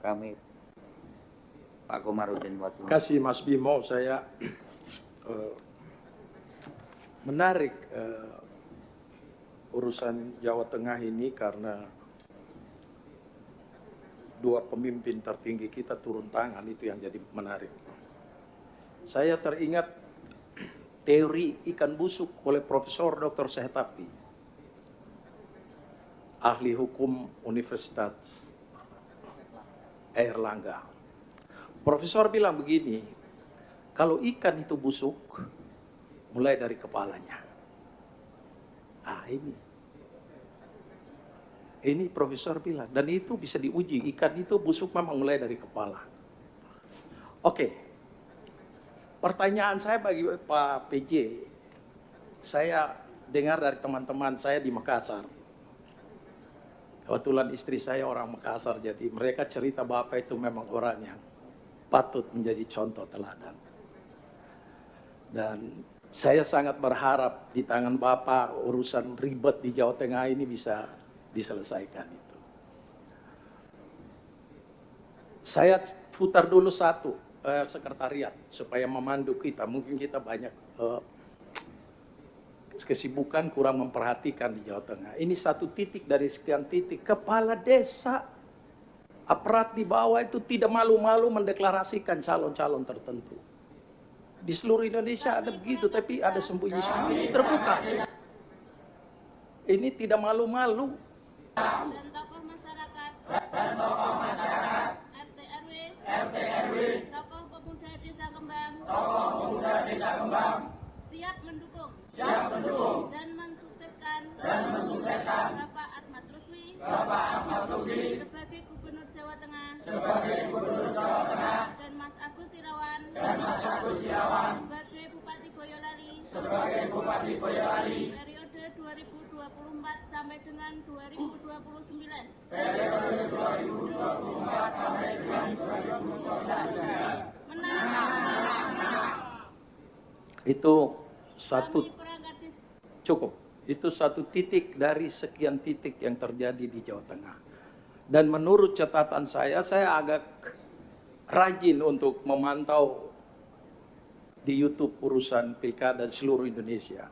kami, Pak Komarudin Watubun. Terima kasih Mas Bimo, saya menarik urusan Jawa Tengah ini karena dua pemimpin tertinggi kita turun tangan, itu yang jadi menarik. Saya teringat teori ikan busuk oleh Profesor Dr. Sehetapi, ahli hukum Universitas Airlangga. Profesor bilang begini, kalau ikan itu busuk, mulai dari kepalanya. Ini profesor bilang, dan itu bisa diuji, ikan itu busuk memang mulai dari kepala. Oke, pertanyaan saya bagi Pak PJ, saya dengar dari teman-teman saya di Makassar. Kebetulan istri saya orang Makassar, jadi mereka cerita Bapak itu memang orang yang patut menjadi contoh teladan. Dan saya sangat berharap di tangan Bapak urusan ribet di Jawa Tengah ini bisa diselesaikan itu. Saya putar dulu satu sekretariat supaya memandu kita. Mungkin kita banyak kesibukan kurang memperhatikan di Jawa Tengah. Ini satu titik dari sekian titik. Kepala desa, aparat di bawah itu tidak malu-malu mendeklarasikan calon-calon tertentu. Di seluruh Indonesia ada begitu, tapi ada sembunyi-sembunyi terbuka. Ini tidak malu-malu. Dan tokoh masyarakat, RT RW, tokoh pemuda desa Kembang, siap mendukung dan mensukseskan Bapak Ahmad Rusli sebagai Gubernur Jawa Tengah dan Mas Agus Irawan sebagai Bupati Boyolali periode 2024 sampai dengan 2029. Itu satu cukup. Itu satu titik dari sekian titik yang terjadi di Jawa Tengah. Dan menurut catatan saya agak rajin untuk memantau di YouTube urusan pilkada seluruh Indonesia.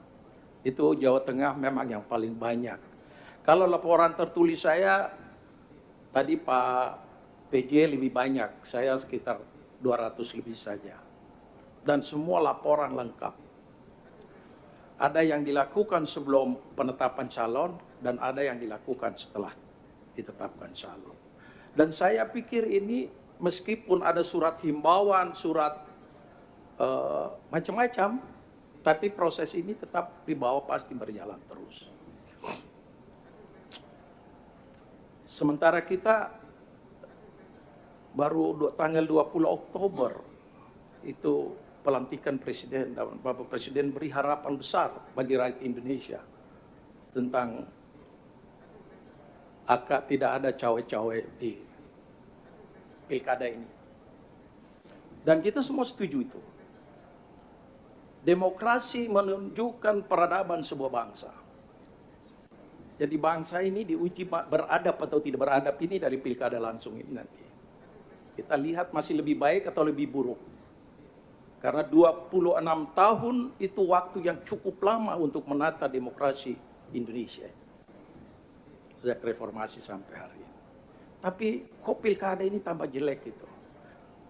Itu Jawa Tengah memang yang paling banyak. Kalau laporan tertulis saya, tadi Pak PJ lebih banyak, saya sekitar 200 lebih saja. Dan semua laporan lengkap. Ada yang dilakukan sebelum penetapan calon, dan ada yang dilakukan setelah ditetapkan calon. Dan saya pikir ini meskipun ada surat himbauan, surat macam-macam, tapi proses ini tetap di bawah pasti berjalan terus. Sementara kita baru tanggal 20 Oktober itu pelantikan Presiden, dan Bapak Presiden beri harapan besar bagi rakyat Indonesia tentang tidak ada cawe-cawe di pilkada ini. Dan kita semua setuju itu. Demokrasi menunjukkan peradaban sebuah bangsa. Jadi bangsa ini diuji beradab atau tidak beradab ini dari pilkada langsung ini nanti. Kita lihat masih lebih baik atau lebih buruk. Karena 26 tahun itu waktu yang cukup lama untuk menata demokrasi Indonesia. Sejak reformasi sampai hari ini. Tapi kok pilkada ini tambah jelek gitu.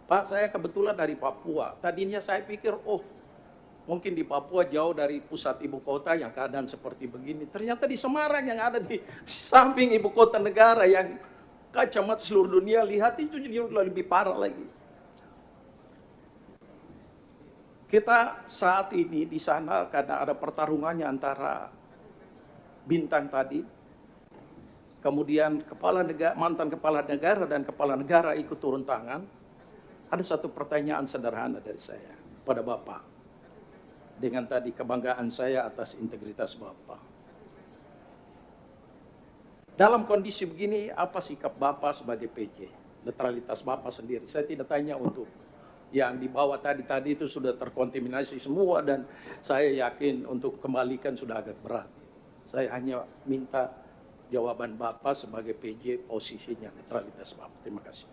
Pak, saya kebetulan dari Papua. Tadinya saya pikir, mungkin di Papua jauh dari pusat ibu kota yang keadaan seperti begini. Ternyata di Semarang yang ada di samping ibu kota negara yang kacamata seluruh dunia lihat itu jadi lebih parah lagi. Kita saat ini di sana karena ada pertarungannya antara bintang tadi, kemudian mantan kepala negara dan kepala negara ikut turun tangan. Ada satu pertanyaan sederhana dari saya pada Bapak. Dengan tadi kebanggaan saya atas integritas Bapak. Dalam kondisi begini, apa sikap Bapak sebagai PJ? Netralitas Bapak sendiri. Saya tidak tanya untuk yang di bawah tadi itu sudah terkontaminasi semua, dan saya yakin untuk kembalikan sudah agak berat. Saya hanya minta jawaban Bapak sebagai PJ, posisinya netralitas Bapak. Terima kasih.